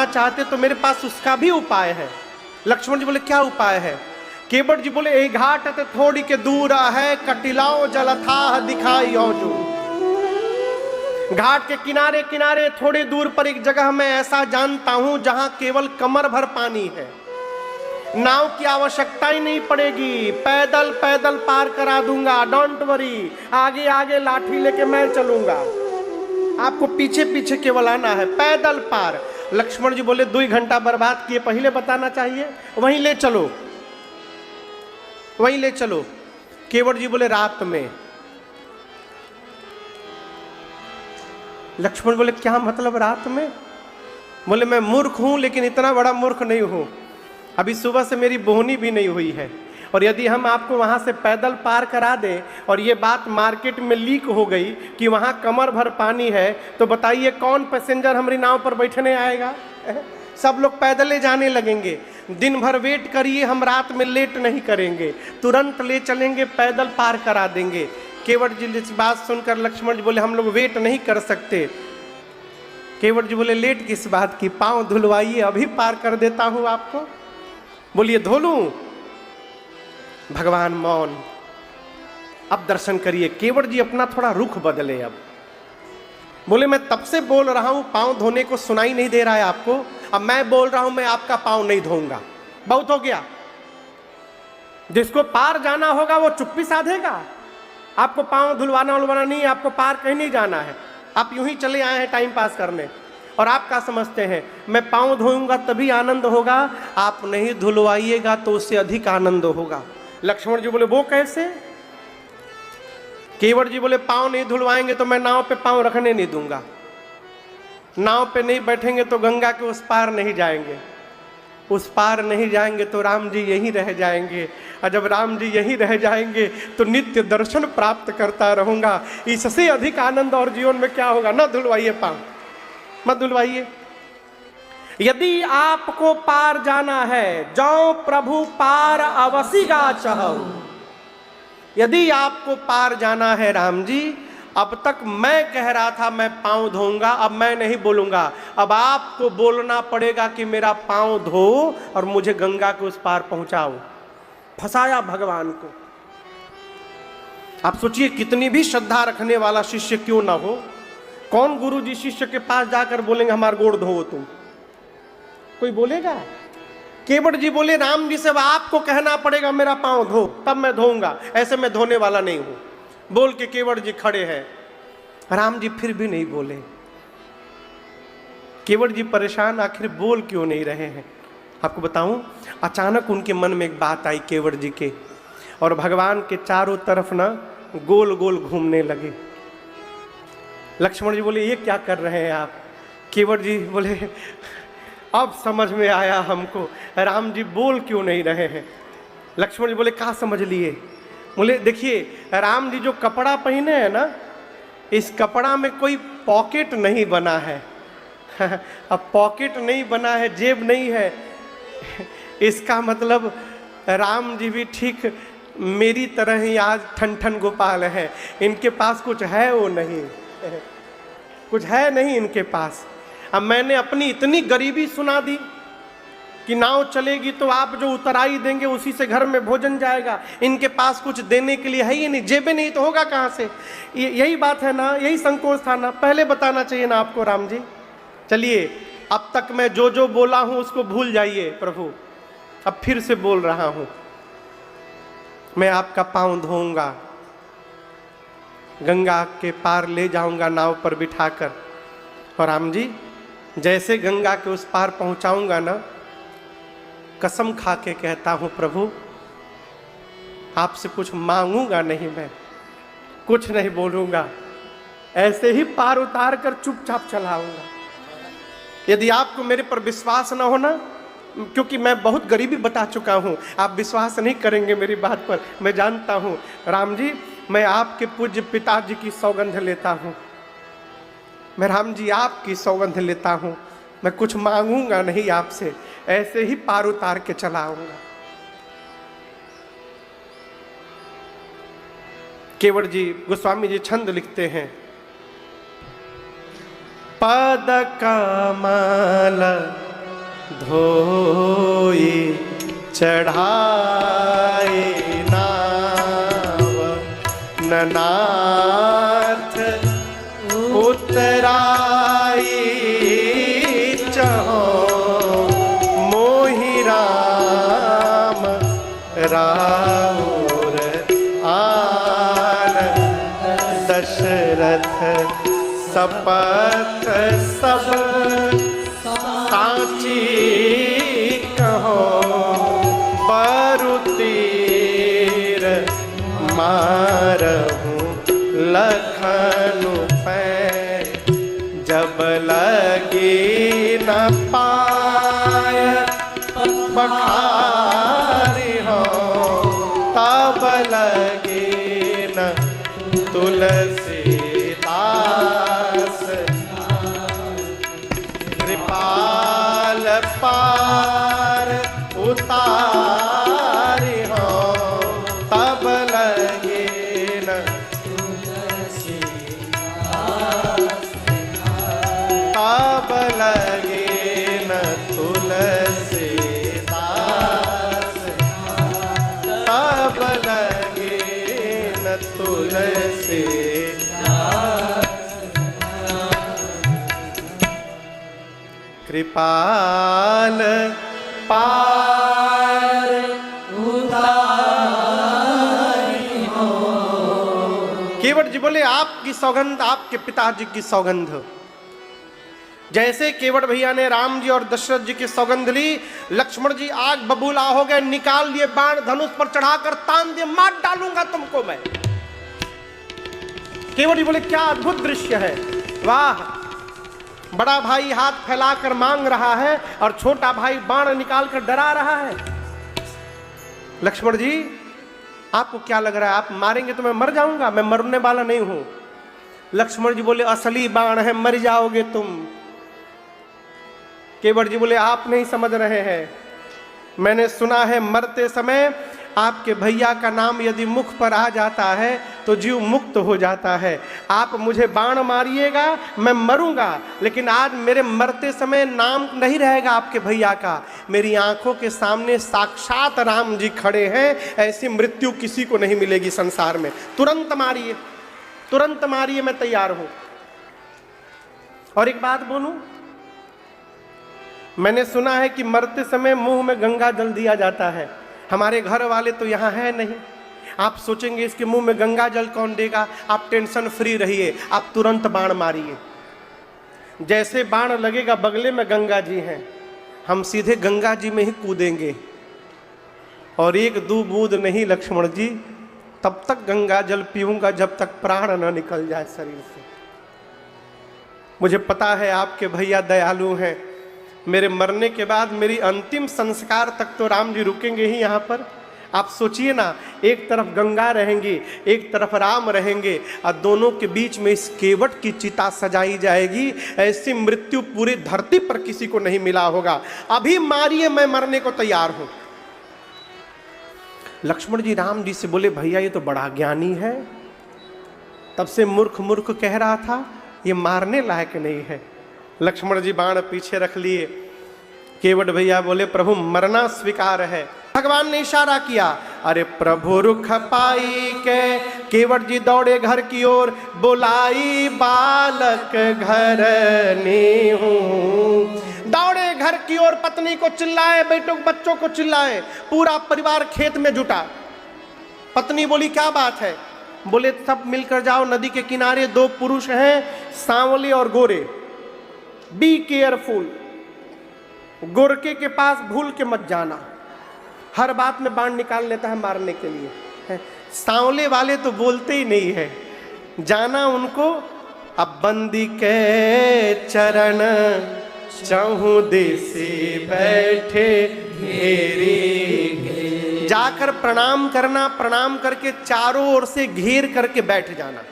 चाहते तो मेरे पास उसका भी उपाय है। लक्ष्मण जी बोले क्या उपाय है? केवट जी बोले ए घाट ते थोड़ी के दूर है, कटिलाओ जल था दिखाई जो। घाट के किनारे किनारे थोड़ी दूर पर एक जगह मैं ऐसा जानता हूं जहां केवल कमर भर पानी है, नाव की आवश्यकता ही नहीं पड़ेगी, पैदल पैदल पार करा दूंगा, डोंट वरी, आगे आगे लाठी लेके मैं चलूंगा, आपको पीछे पीछे केवल आना है, पैदल पार। लक्ष्मण जी बोले 2 घंटा बर्बाद किए, पहले बताना चाहिए, वहीं ले चलो, वहीं ले चलो। केवट जी बोले रात में। लक्ष्मण बोले क्या मतलब रात में? बोले मैं मूर्ख हूं लेकिन इतना बड़ा मूर्ख नहीं हूं, अभी सुबह से मेरी बोहनी भी नहीं हुई है, और यदि हम आपको वहां से पैदल पार करा दें और ये बात मार्केट में लीक हो गई कि वहां कमर भर पानी है, तो बताइए कौन पैसेंजर हमारी नाव पर बैठने आएगा? सब लोग पैदल ले जाने लगेंगे। दिन भर वेट करिए, हम रात में लेट नहीं करेंगे, तुरंत ले चलेंगे, पैदल पार करा देंगे। केवट जी इस बात सुनकर लक्ष्मण जी बोले हम लोग वेट नहीं कर सकते। केवट जी बोले लेट किस बात की, पांव धुलवाइए, अभी पार कर देता हूं आपको। बोलिए धो लूं? भगवान मौन। अब दर्शन करिए। केवट जी अपना थोड़ा रुख बदले। अब बोले मैं तब से बोल रहा हूं पांव धोने को, सुनाई नहीं दे रहा है आपको? अब मैं बोल रहा हूं मैं आपका पांव नहीं धोऊंगा, बहुत हो गया। जिसको पार जाना होगा वो चुप्पी साधेगा। आपको पांव धुलवाना उलवाना नहीं, आपको पार कहीं नहीं जाना है, आप यूं ही चले आए हैं टाइम पास करने। और आप क्या समझते हैं मैं पांव धोऊंगा तभी आनंद होगा? आप नहीं धुलवाइएगा तो उससे अधिक आनंद होगा। लक्ष्मण जी बोले वो कैसे? केवट जी बोले पांव नहीं धुलवाएंगे तो मैं नाव पे पांव रखने नहीं दूंगा, नाव पे नहीं बैठेंगे तो गंगा के उस पार नहीं जाएंगे, उस पार नहीं जाएंगे तो राम जी यहीं रह जाएंगे, और जब राम जी यहीं रह जाएंगे तो नित्य दर्शन प्राप्त करता रहूंगा। इससे अधिक आनंद और जीवन में क्या होगा? न धुलवाइए पांव, मत धुलवाइए। यदि आपको पार जाना है, जाओ प्रभु पार अवसिगा चहु। यदि आपको पार जाना है राम जी, अब तक मैं कह रहा था मैं पांव धोऊंगा, अब मैं नहीं बोलूंगा, अब आपको बोलना पड़ेगा कि मेरा पांव धो और मुझे गंगा के उस पार पहुंचाओ। फंसाया भगवान को। आप सोचिए कितनी भी श्रद्धा रखने वाला शिष्य क्यों ना हो, कौन गुरु जी शिष्य के पास जाकर बोलेंगे हमारा गोड़ धो तुम? कोई बोलेगा? केवट जी बोले राम जी से आपको कहना पड़ेगा मेरा पांव धो तब मैं धोऊंगा, ऐसे मैं धोने वाला नहीं हूं। बोल के केवट जी खड़े हैं, राम जी फिर भी नहीं बोले। केवट जी परेशान, आखिर बोल क्यों नहीं रहे हैं? आपको बताऊं, अचानक उनके मन में एक बात आई केवट जी के, और भगवान के चारों तरफ ना गोल गोल घूमने लगे। लक्ष्मण जी बोले ये क्या कर रहे हैं आप? केवट जी बोले अब समझ में आया हमको, राम जी बोल क्यों नहीं रहे हैं। लक्ष्मण जी बोले कहाँ समझ लिए? बोले देखिए राम जी जो कपड़ा पहने हैं ना, इस कपड़ा में कोई पॉकेट नहीं बना है। अब पॉकेट नहीं बना है, जेब नहीं है, इसका मतलब राम जी भी ठीक मेरी तरह ही आज ठन ठन गोपाल है, इनके पास कुछ है वो नहीं, कुछ है नहीं इनके पास। अब मैंने अपनी इतनी गरीबी सुना दी कि नाव चलेगी तो आप जो उतराई देंगे उसी से घर में भोजन जाएगा, इनके पास कुछ देने के लिए है ही नहीं, जेबें नहीं तो होगा कहाँ से? यही बात है ना, यही संकोच था ना, पहले बताना चाहिए ना आपको राम जी। चलिए अब तक मैं जो जो बोला हूँ उसको भूल जाइए प्रभु, अब फिर से बोल रहा हूँ मैं आपका पांव धोऊंगा, गंगा के पार ले जाऊंगा नाव पर बिठाकर, और राम जी जैसे गंगा के उस पार पहुंचाऊंगा ना, कसम खा के कहता हूं प्रभु आपसे कुछ मांगूंगा नहीं, मैं कुछ नहीं बोलूंगा, ऐसे ही पार उतार कर चुपचाप चलाऊंगा। यदि आपको मेरे पर विश्वास ना हो ना, क्योंकि मैं बहुत गरीबी बता चुका हूं, आप विश्वास नहीं करेंगे मेरी बात पर, मैं जानता हूं। राम जी मैं आपके पूज्य पिताजी की सौगंध लेता हूं, मैं राम जी आपकी सौगंध लेता हूं, मैं कुछ मांगूंगा नहीं आपसे, ऐसे ही पार उतार के चलाऊंगा। केवट जी गोस्वामी जी छंद लिखते हैं, पद कमल धोई चढ़ाए नाव ननाथ उतराई चहो मोहि राम राउर आन दशरथ सपथ सब साची कहो बरुतीर मारहूँ लखनु पै जब लगी न पाय पखारी हो तब लगी न तुलसीदास कृपाल पार उतारी हो तब लगे न तब लगे न तुलसीदास तब लगे न तुलसीदास कृपाल पार उतारी हो। केवट जी बोले आपकी सौगंध, आपके पिताजी की सौगंध। जैसे केवट भैया ने राम जी और दशरथ जी की सौगंध ली, लक्ष्मण जी आग बबूला हो गए, निकाल लिए बाण, धनुष पर चढ़ाकर तान दिए, मार डालूंगा तुमको मैं। केवट जी बोले क्या अद्भुत दृश्य है, वाह। बड़ा भाई हाथ फैलाकर मांग रहा है और छोटा भाई बाण निकालकर डरा रहा है। लक्ष्मण जी आपको क्या लग रहा है, आप मारेंगे तो मैं मर जाऊंगा? मैं मरने वाला नहीं हूं। लक्ष्मण जी बोले असली बाण है, मर जाओगे तुम। केवट जी बोले आप नहीं समझ रहे हैं, मैंने सुना है मरते समय आपके भैया का नाम यदि मुख पर आ जाता है तो जीव मुक्त हो जाता है। आप मुझे बाण मारिएगा मैं मरूंगा, लेकिन आज मेरे मरते समय नाम नहीं रहेगा आपके भैया का। मेरी आंखों के सामने साक्षात राम जी खड़े हैं, ऐसी मृत्यु किसी को नहीं मिलेगी संसार में। तुरंत मारिए, तुरंत मारिए, मैं तैयार हूं। और एक बात बोलूं, मैंने सुना है कि मरते समय मुंह में गंगा जल दिया जाता है। हमारे घर वाले तो यहाँ है नहीं, आप सोचेंगे इसके मुंह में गंगा जल कौन देगा। आप टेंशन फ्री रहिए, आप तुरंत बाण मारिए। जैसे बाण लगेगा बगले में गंगा जी हैं, हम सीधे गंगा जी में ही कूदेंगे। और एक दो बूंद नहीं लक्ष्मण जी, तब तक गंगा जल पीऊंगा जब तक प्राण न निकल जाए शरीर से। मुझे पता है आपके भैया दयालु हैं, मेरे मरने के बाद मेरी अंतिम संस्कार तक तो राम जी रुकेंगे ही यहाँ पर। आप सोचिए ना, एक तरफ गंगा रहेंगी, एक तरफ राम रहेंगे, और दोनों के बीच में इस केवट की चिता सजाई जाएगी। ऐसी मृत्यु पूरी धरती पर किसी को नहीं मिला होगा। अभी मारिए, मैं मरने को तैयार हूं। लक्ष्मण जी राम जी से बोले भैया ये तो बड़ा ज्ञानी है, तब से मूर्ख मूर्ख कह रहा था, ये मारने लायक नहीं है। लक्ष्मण जी बाण पीछे रख लिए। केवट भैया बोले प्रभु मरना स्वीकार है। भगवान ने इशारा किया, अरे प्रभु रुख पाई के केवट जी दौड़े घर की ओर, बुलाई बालक घर ने हूं। दौड़े घर की ओर, पत्नी को चिल्लाए, बेटों बच्चों को चिल्लाए, पूरा परिवार खेत में जुटा। पत्नी बोली क्या बात है? बोले सब मिलकर जाओ, नदी के किनारे दो पुरुष हैं, सांवले और गोरे, बी केयरफुल। गोरके के पास भूल के मत जाना, हर बात में बाण निकाल लेता है मारने के लिए। सांवले वाले तो बोलते ही नहीं है, जाना उनको। अब बंदी के चरण चहु देसी बैठे घेरी, जाकर प्रणाम करना, प्रणाम करके चारों ओर से घेर करके बैठ जाना।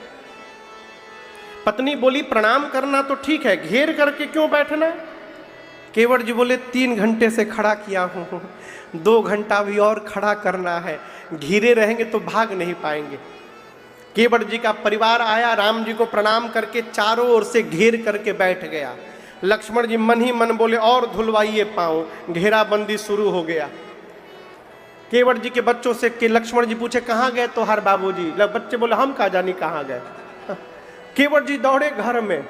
पत्नी बोली प्रणाम करना तो ठीक है, घेर करके क्यों बैठना? केवट जी बोले 3 घंटे से खड़ा किया हूं, 2 घंटा भी और खड़ा करना है, घिरे रहेंगे तो भाग नहीं पाएंगे। केवट जी का परिवार आया, राम जी को प्रणाम करके चारों ओर से घेर करके बैठ गया। लक्ष्मण जी मन ही मन बोले और धुलवाइए पाँव। घेराबंदी शुरू हो गया। केवट जी के बच्चों से कि लक्ष्मण जी पूछे कहाँ गए तो हर बाबूजी? बच्चे बोले हम कहाँ जानी कहाँ गए। केवट जी दौड़े घर में।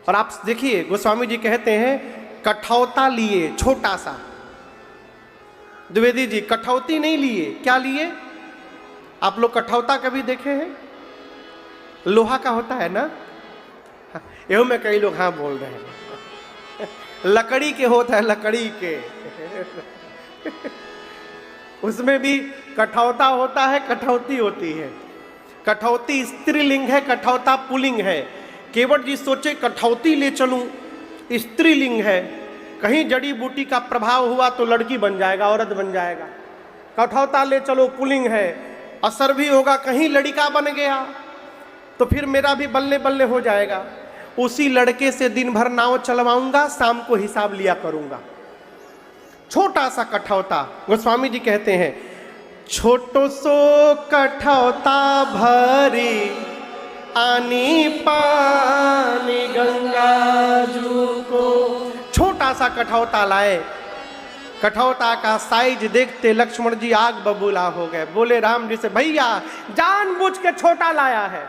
और आप देखिए गोस्वामी जी कहते हैं कठौता लिए, छोटा सा। द्विवेदी जी कठौती नहीं लिए, क्या लिए? आप लोग कठौता कभी देखे हैं? लोहा का होता है ना, एवं में कई लोग हाँ बोल रहे हैं। लकड़ी के होता है, लकड़ी के। उसमें भी कठौता होता है, कठौती होती है। कठौती स्त्रीलिंग है, कठौता पुल्लिंग है। केवट जी सोचे कठौती ले चलूं, स्त्रीलिंग है, कहीं जड़ी बूटी का प्रभाव हुआ तो लड़की बन जाएगा, औरत बन जाएगा। कठौता ले चलो, पुल्लिंग है, असर भी होगा, कहीं लड़का बन गया तो फिर मेरा भी बल्ले बल्ले हो जाएगा। उसी लड़के से दिन भर नाव चलवाऊंगा, शाम को हिसाब लिया करूंगा। छोटा सा कठौता। गोस्वामी जी कहते हैं छोटो सो कठौता भरी आनी पानी गंगा जू को। छोटा सा कठौता लाए। कठौता का साइज देखते लक्ष्मण जी आग बबूला हो गए। बोले राम जी से भैया जानबूझ के छोटा लाया है।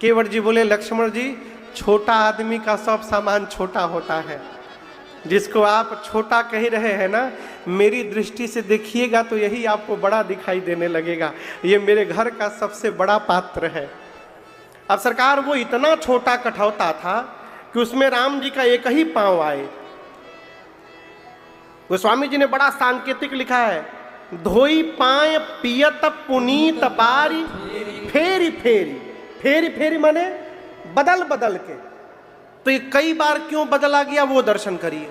केवट जी बोले लक्ष्मण जी छोटा आदमी का सब सामान छोटा होता है। जिसको आप छोटा कह रहे हैं ना, मेरी दृष्टि से देखिएगा तो यही आपको बड़ा दिखाई देने लगेगा। ये मेरे घर का सबसे बड़ा पात्र है। अब सरकार वो इतना छोटा कठौता था कि उसमें राम जी का एक ही पांव आए। गोस्वामी जी ने बड़ा सांकेतिक लिखा है धोई पाए पियत पुनीत बारी फेरी फेरी। फेरी फेरी माने बदल बदल के। तो ये कई बार क्यों बदला गया वो दर्शन करिए।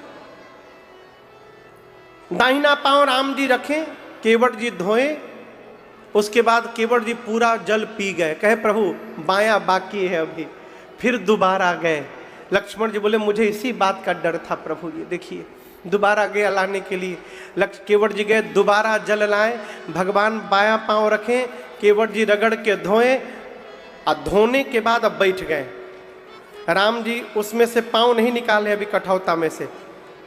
दाहिना पांव राम जी रखें, केवट जी धोए। उसके बाद केवट जी पूरा जल पी गए। कहे प्रभु बायां बाकी है अभी। फिर दोबारा गए। लक्ष्मण जी बोले मुझे इसी बात का डर था प्रभु। ये देखिए दोबारा गए लाने के लिए। केवट जी गए, दोबारा जल लाए। भगवान बायां पांव रखें, केवट जी रगड़ के धोए। और धोने के बाद अब बैठ गए। राम जी उसमें से पांव नहीं निकाले अभी कठौता में से।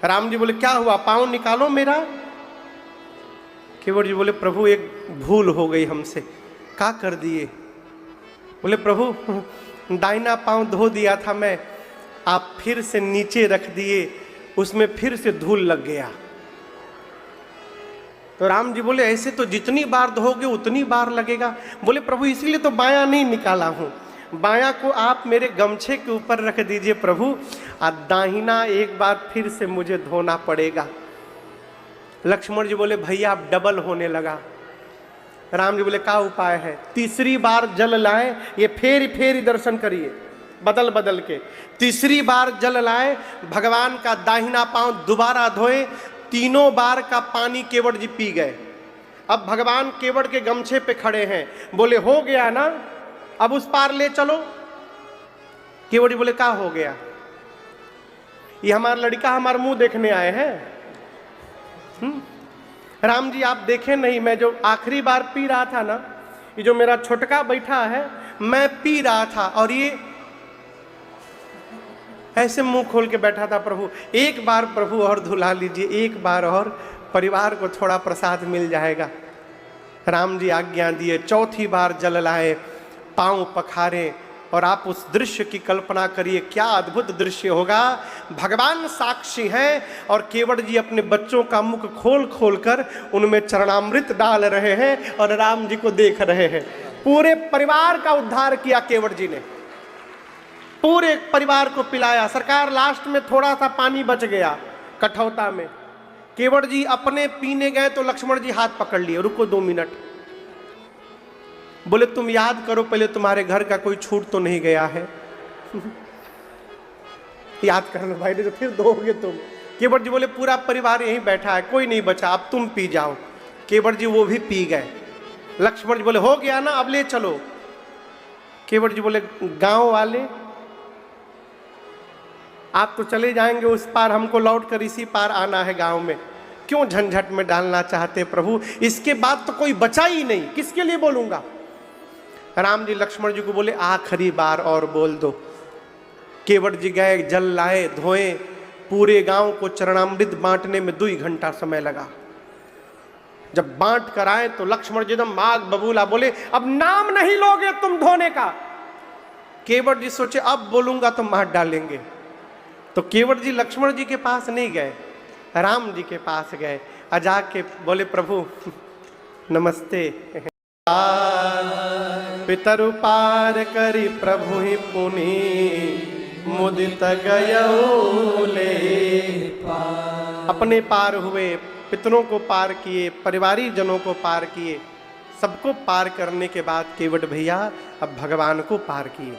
राम जी बोले क्या हुआ, पांव निकालो मेरा। केवट जी बोले प्रभु एक भूल हो गई हमसे। क्या कर दिए? बोले प्रभु दाहिना पांव धो दिया था मैं, आप फिर से नीचे रख दिए, उसमें फिर से धूल लग गया। तो राम जी बोले ऐसे तो जितनी बार धोगे उतनी बार लगेगा। बोले प्रभु इसीलिए तो बायां नहीं निकाला हूं। बायां को आप मेरे गमछे के ऊपर रख दीजिए प्रभु, और दाहिना एक बार फिर से मुझे धोना पड़ेगा। लक्ष्मण जी बोले भैया अब डबल होने लगा। राम जी बोले क्या उपाय है? तीसरी बार जल लाए। ये फेरी फेरी दर्शन करिए बदल बदल के। तीसरी बार जल लाए, भगवान का दाहिना पांव दोबारा धोए। तीनों बार का पानी केवट जी पी गए। अब भगवान केवट के गमछे पे खड़े हैं। बोले हो गया ना, अब उस पार ले चलो। केवट जी बोले क्या हो गया? ये हमारा लड़का हमारा मुंह देखने आए हैं। राम जी आप देखे नहीं, मैं जो आखिरी बार पी रहा था ना, ये जो मेरा छोटका बैठा है, मैं पी रहा था और ये ऐसे मुंह खोल के बैठा था। प्रभु एक बार प्रभु और धुला लीजिए, एक बार और, परिवार को थोड़ा प्रसाद मिल जाएगा। राम जी आज्ञा दिए। चौथी बार जल लाए, पांव पखारे। और आप उस दृश्य की कल्पना करिए, क्या अद्भुत दृश्य होगा। भगवान साक्षी हैं और केवट जी अपने बच्चों का मुख खोल खोल कर उनमें चरणामृत डाल रहे हैं और राम जी को देख रहे हैं। पूरे परिवार का उद्धार किया केवट जी ने, पूरे परिवार को पिलाया। सरकार लास्ट में थोड़ा सा पानी बच गया कठौता में। केवट जी अपने पीने गए तो लक्ष्मण जी हाथ पकड़ लिए, रुको 2 मिनट। बोले तुम याद करो पहले तुम्हारे घर का कोई छूट तो नहीं गया है। याद कर लो भाई, नहीं तो फिर दोगे तुम। केवट जी बोले पूरा परिवार यहीं बैठा है, कोई नहीं बचा, अब तुम पी जाओ। केवट जी वो भी पी गए। लक्ष्मण जी बोले हो गया ना, अब ले चलो। केवट जी बोले गांव वाले आप तो चले जाएंगे उस पार, हमको लौट कर इसी पार आना है गांव में। क्यों झंझट में डालना चाहते प्रभु? इसके बाद तो कोई बचा ही नहीं, किसके लिए बोलूंगा? राम जी लक्ष्मण जी को बोले आखिरी बार और बोल दो। केवट जी गए, जल लाए, धोए, पूरे गांव को चरणामृत बांटने में 2 घंटा समय लगा। जब बांट कर आए तो लक्ष्मण जी एकदम माग बबूला, बोले अब नाम नहीं लोगे तुम धोने का। केवट जी सोचे अब बोलूंगा तो मार डालेंगे, तो केवट जी लक्ष्मण जी के पास नहीं गए, राम जी के पास गए, जाके बोले प्रभु नमस्ते। पितरु पार करी प्रभु ही पुनि मुदित गयौ ले। अपने पार हुए, पितरों को पार किए, परिवारी जनों को पार किए, सबको पार करने के बाद केवट भैया अब भगवान को पार किए।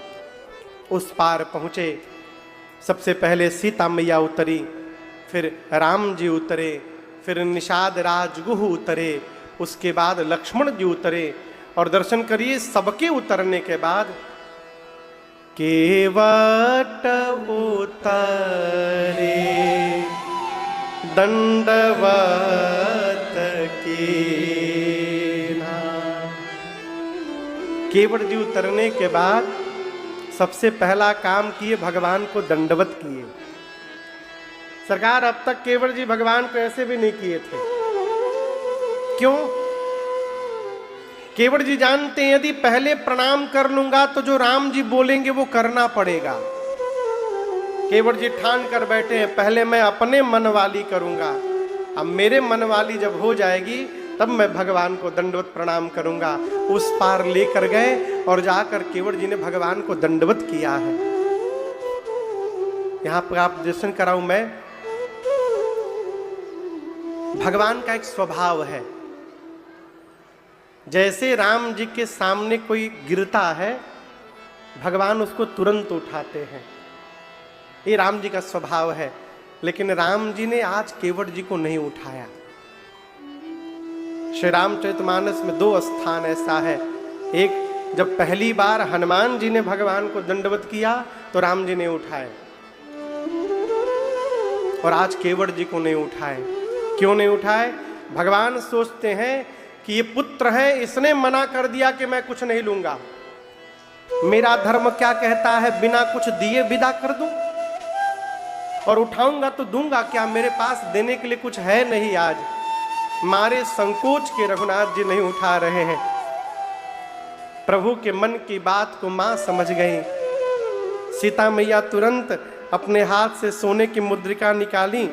उस पार पहुँचे, सबसे पहले सीता मैया उतरी, फिर राम जी उतरे, फिर निषाद राजगुह उतरे, उसके बाद लक्ष्मण जी उतरे। और दर्शन करिए, सबके उतरने के बाद केवट उतरे दंडवत कीन्हा। केवट जी उतरने के बाद सबसे पहला काम किए, भगवान को दंडवत किए। सरकार अब तक केवट जी भगवान को ऐसे भी नहीं किए थे। क्यों? केवट जी जानते हैं यदि पहले प्रणाम कर लूंगा तो जो राम जी बोलेंगे वो करना पड़ेगा। केवट जी ठान कर बैठे हैं, पहले मैं अपने मन वाली करूंगा, अब मेरे मन वाली जब हो जाएगी तब मैं भगवान को दंडवत प्रणाम करूंगा। उस पार लेकर गए और जाकर केवट जी ने भगवान को दंडवत किया है। यहां पर आप दर्शन कराऊं मैं, भगवान का एक स्वभाव है, जैसे राम जी के सामने कोई गिरता है भगवान उसको तुरंत उठाते हैं, ये राम जी का स्वभाव है। लेकिन राम जी ने आज केवट जी को नहीं उठाया। श्री रामचरितमानस में 2 स्थान ऐसा है, एक जब पहली बार हनुमान जी ने भगवान को दंडवत किया तो राम जी ने उठाए, और आज केवट जी को नहीं उठाए। क्यों नहीं उठाए? भगवान सोचते हैं कि ये पुत्र है, इसने मना कर दिया कि मैं कुछ नहीं लूंगा, मेरा धर्म क्या कहता है बिना कुछ दिए विदा कर दूं, और उठाऊंगा तो दूंगा क्या, मेरे पास देने के लिए कुछ है नहीं। आज मारे संकोच के रघुनाथ जी नहीं उठा रहे हैं। प्रभु के मन की बात को मां समझ गई। सीता मैया तुरंत अपने हाथ से सोने की मुद्रिका निकाली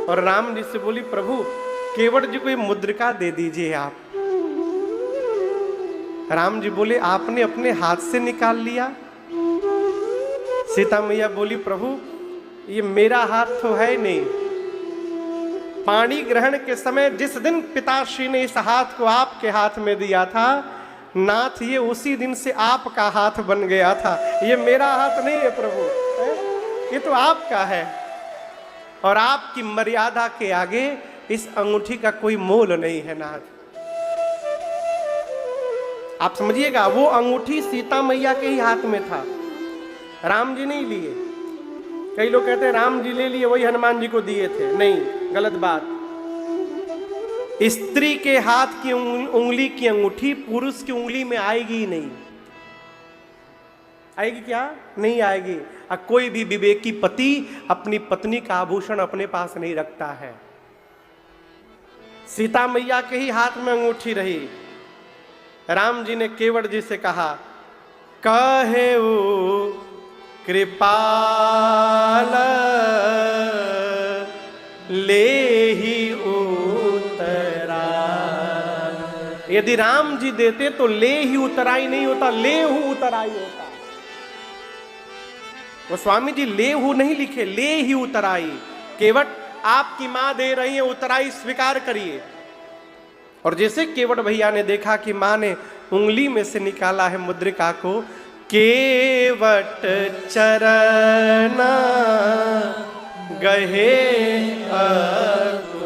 और राम जी से बोली प्रभु केवट जी को ये मुद्रिका दे दीजिए आप। राम जी बोले आपने अपने हाथ से निकाल लिया? सीता मैया बोली प्रभु ये मेरा हाथ तो है नहीं, पाणी ग्रहण के समय जिस दिन पिताश्री ने इस हाथ को आपके हाथ में दिया था नाथ, ये उसी दिन से आपका हाथ बन गया था, ये मेरा हाथ नहीं है प्रभु, ये तो आपका है, और आपकी मर्यादा के आगे इस अंगूठी का कोई मोल नहीं है नाथ। आप समझिएगा, वो अंगूठी सीता मैया के ही हाथ में था, राम जी नहीं लिए। कई लोग कहते हैं राम जी ले लिए वही हनुमान जी को दिए थे, नहीं, गलत बात। स्त्री के हाथ की उंगली की अंगूठी पुरुष की उंगली में आएगी ही नहीं। आएगी क्या? नहीं आएगी। कोई भी विवेकी पति अपनी पत्नी का आभूषण अपने पास नहीं रखता है। सीता मैया के ही हाथ में अंगूठी रही। राम जी ने केवट जी से कहा कहे कृपाल ले ही उतरा। यदि राम जी देते तो ले ही उतराई नहीं होता, ले हूं उतराई होता। वो स्वामी जी ले हूं नहीं लिखे, ले ही उतराई। केवट आपकी मां दे रही है, उतराई स्वीकार करिए। और जैसे केवट भैया ने देखा कि मां ने उंगली में से निकाला है मुद्रिका को, केवट चरना गहे अकुलाई।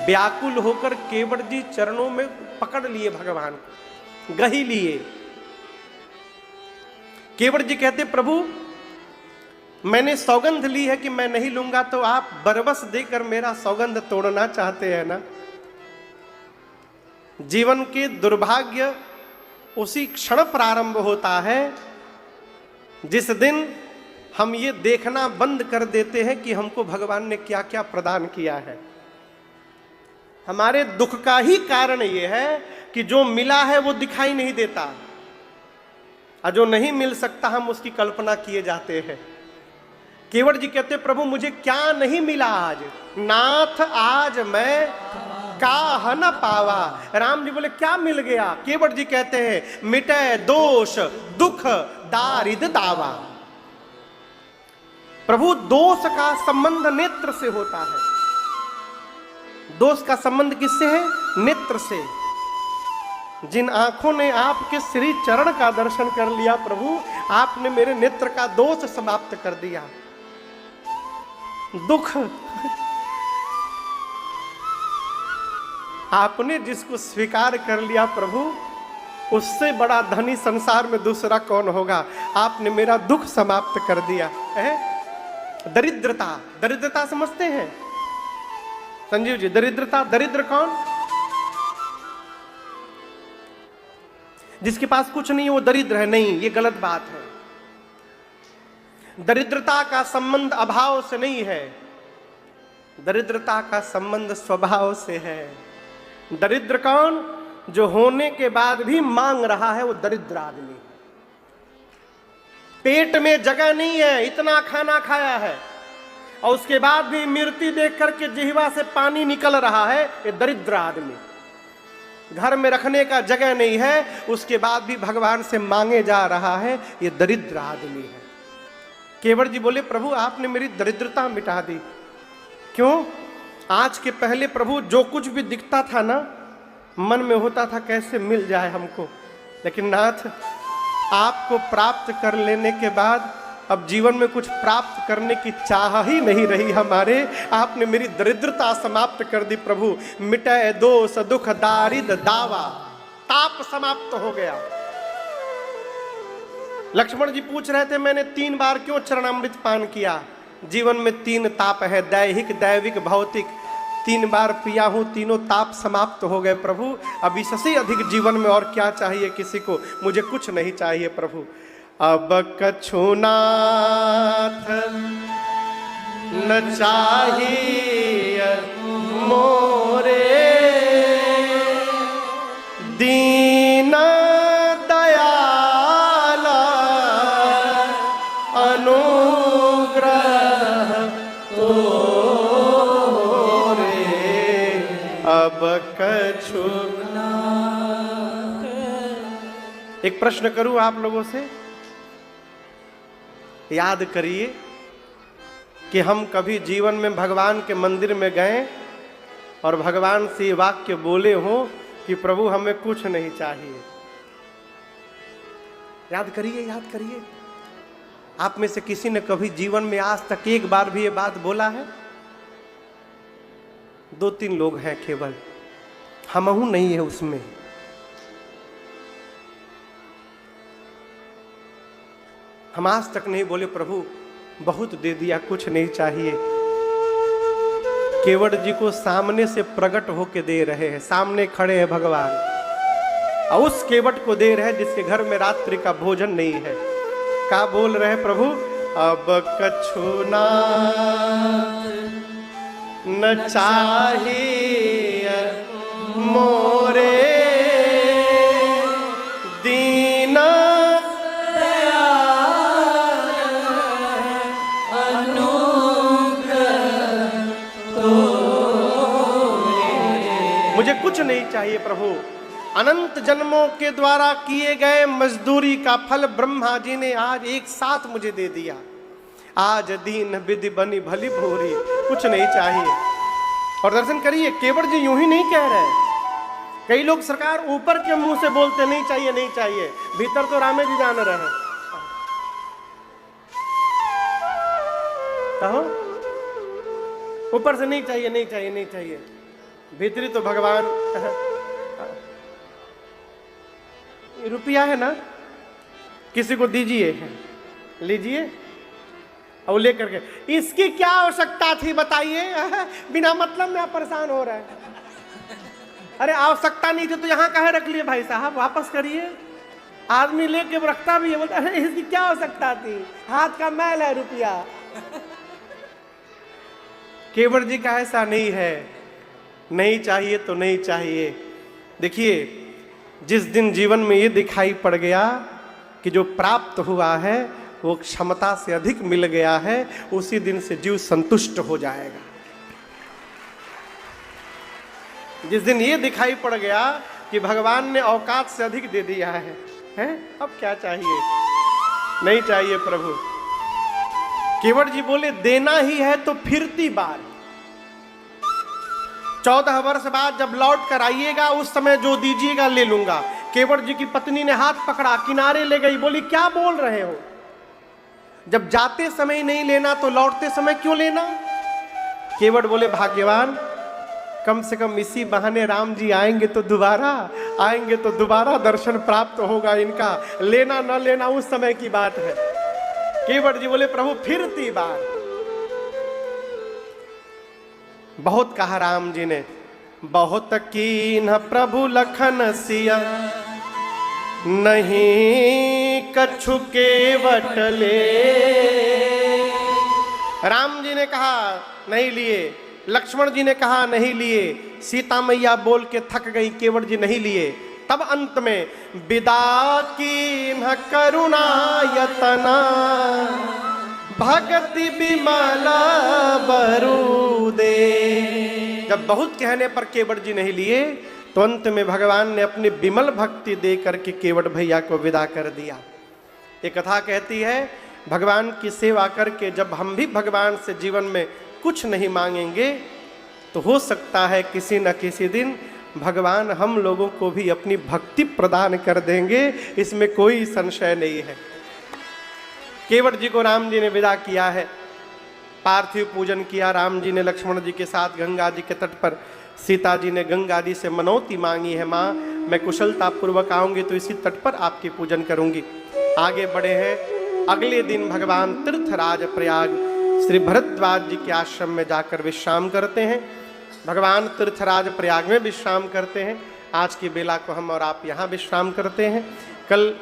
व्याकुल होकर केवट जी चरणों में पकड़ लिए भगवान को, गही लिए। केवट जी कहते प्रभु मैंने सौगंध ली है कि मैं नहीं लूंगा, तो आप बरबस देकर मेरा सौगंध तोड़ना चाहते हैं ना। जीवन के दुर्भाग्य उसी क्षण प्रारंभ होता है जिस दिन हम ये देखना बंद कर देते हैं कि हमको भगवान ने क्या क्या प्रदान किया है। हमारे दुख का ही कारण ये है कि जो मिला है वो दिखाई नहीं देता, और जो नहीं मिल सकता हम उसकी कल्पना किए जाते हैं। केवट जी कहते प्रभु मुझे क्या नहीं मिला आज, नाथ आज मैं काह न पावा। राम जी बोले क्या मिल गया? केवट जी कहते हैं मिटे दोष दुख दारिद दावा। प्रभु दोष का संबंध नेत्र से होता है। दोष का संबंध किससे है? नेत्र से। जिन आंखों ने आपके श्री चरण का दर्शन कर लिया प्रभु, आपने मेरे नेत्र का दोष समाप्त कर दिया। दुख आपने जिसको स्वीकार कर लिया प्रभु, उससे बड़ा धनी संसार में दूसरा कौन होगा। आपने मेरा दुख समाप्त कर दिया है। दरिद्रता, दरिद्रता समझते हैं संजीव जी? दरिद्रता, दरिद्र कौन? जिसके पास कुछ नहीं वो दरिद्र है? नहीं, ये गलत बात है। दरिद्रता का संबंध अभाव से नहीं है, दरिद्रता का संबंध स्वभाव से है। दरिद्र कौन? जो होने के बाद भी मांग रहा है, वो दरिद्र आदमी। पेट में जगह नहीं है, इतना खाना खाया है और उसके बाद भी मृत्यु देख करके जिह्वा से पानी निकल रहा है, ये दरिद्र आदमी। घर में रखने का जगह नहीं है, उसके बाद भी भगवान से मांगे जा रहा है, ये दरिद्र आदमी है। केवट जी बोले प्रभु आपने मेरी दरिद्रता मिटा दी। क्यों? आज के पहले प्रभु जो कुछ भी दिखता था ना, मन में होता था कैसे मिल जाए हमको, लेकिन नाथ आपको प्राप्त कर लेने के बाद अब जीवन में कुछ प्राप्त करने की चाह ही नहीं रही हमारे। आपने मेरी दरिद्रता समाप्त कर दी प्रभु। मिटे दोष दुख दारिद दावा, ताप समाप्त हो गया। लक्ष्मण जी पूछ रहे थे मैंने 3 बार क्यों चरणामृत पान किया? जीवन में 3 ताप है, दैहिक दैविक भौतिक। 3 बार पिया हूं, तीनों ताप समाप्त हो गए प्रभु। अब इससे अधिक जीवन में और क्या चाहिए किसी को? मुझे कुछ नहीं चाहिए प्रभु। अब कछु नाथ न चाहिए मोरे, दीन दयाला अनुग्रह तोरे। अब कछु नाथ। एक प्रश्न करूं आप लोगों से, याद करिए कि हम कभी जीवन में भगवान के मंदिर में गए और भगवान से वाक्य बोले हो कि प्रभु हमें कुछ नहीं चाहिए। याद करिए, याद करिए। आप में से किसी ने कभी जीवन में आज तक एक बार भी ये बात बोला है? 2-3 लोग हैं केवल, हमहू नहीं है उसमें। हम आज तक नहीं बोले प्रभु बहुत दे दिया, कुछ नहीं चाहिए। केवट जी को सामने से प्रकट होके दे रहे हैं, सामने खड़े हैं भगवान, और उस केवट को दे रहे हैं जिसके घर में रात्रि का भोजन नहीं है। क्या बोल रहे हैं प्रभु? अब कछु नाथ न चाहिए मोरे, दीना मुझे कुछ नहीं चाहिए प्रभु। अनंत जन्मों के द्वारा किए गए मजदूरी का फल ब्रह्मा जी ने आज एक साथ मुझे दे दिया। आज दीन विधि बनी भली भूरी, कुछ नहीं चाहिए। और दर्शन करिए, केवट जी यूं ही नहीं कह रहे। कई लोग सरकार ऊपर के मुंह से बोलते नहीं चाहिए नहीं चाहिए, भीतर तो रामे जी जान रहे हैं। कहो ऊपर से नहीं चाहिए नहीं चाहिए नहीं चाहिए, भीतरी तो भगवान। रुपया है ना, किसी को दीजिए, लीजिए और लेकर के, इसकी क्या आवश्यकता थी बताइए? बिना मतलब में आप परेशान हो रहे हैं। अरे आवश्यकता नहीं थी तो यहाँ काहे रख लिए भाई साहब, वापस करिए। आदमी लेके रखता भी है, बोलता है इसकी क्या आवश्यकता थी, हाथ का मैल है रुपया। केवट जी का ऐसा नहीं है, नहीं चाहिए तो नहीं चाहिए। देखिए, जिस दिन जीवन में ये दिखाई पड़ गया कि जो प्राप्त हुआ है वो क्षमता से अधिक मिल गया है, उसी दिन से जीव संतुष्ट हो जाएगा। जिस दिन ये दिखाई पड़ गया कि भगवान ने औकात से अधिक दे दिया है, हैं? अब क्या चाहिए, नहीं चाहिए प्रभु। केवट जी बोले देना ही है तो फिरती बार, 14 वर्ष बाद जब लौट कर आइएगा उस समय जो दीजिएगा ले लूंगा। केवट जी की पत्नी ने हाथ पकड़ा, किनारे ले गई, बोली क्या बोल रहे हो, जब जाते समय नहीं लेना तो लौटते समय क्यों लेना। केवट बोले भाग्यवान, कम से कम इसी बहाने राम जी आएंगे तो दोबारा दर्शन प्राप्त होगा इनका, लेना न लेना उस समय की बात है। केवट जी बोले प्रभु फिरती बार। बहुत कहा राम जी ने, बहुत कीन्ह प्रभु लखन सिया, नहीं कछु केवट ले। राम जी ने कहा नहीं लिए, लक्ष्मण जी ने कहा नहीं लिए, सीता मैया बोल के थक गई, केवट जी नहीं लिए। तब अंत में विदा कीन्ह करुणा यतना, भक्ति विमला बरु दे। जब बहुत कहने पर केवट जी नहीं लिए तो अंत में भगवान ने अपनी विमल भक्ति दे करके केवट भैया को विदा कर दिया। ये कथा कहती है भगवान की सेवा करके जब हम भी भगवान से जीवन में कुछ नहीं मांगेंगे तो हो सकता है किसी न किसी दिन भगवान हम लोगों को भी अपनी भक्ति प्रदान कर देंगे, इसमें कोई संशय नहीं है। केवट जी को राम जी ने विदा किया है, पार्थिव पूजन किया राम जी ने लक्ष्मण जी के साथ गंगा जी के तट पर। सीता जी ने गंगा जी से मनौती मांगी है, माँ मैं कुशलता पूर्वक आऊंगी तो इसी तट पर आपकी पूजन करूंगी। आगे बढ़े हैं, अगले दिन भगवान तीर्थराज प्रयाग श्री भरद्वाज जी के आश्रम में जाकर विश्राम करते हैं। भगवान तीर्थराज प्रयाग में विश्राम करते हैं। आज की बेला को हम और आप यहाँ विश्राम करते हैं। कल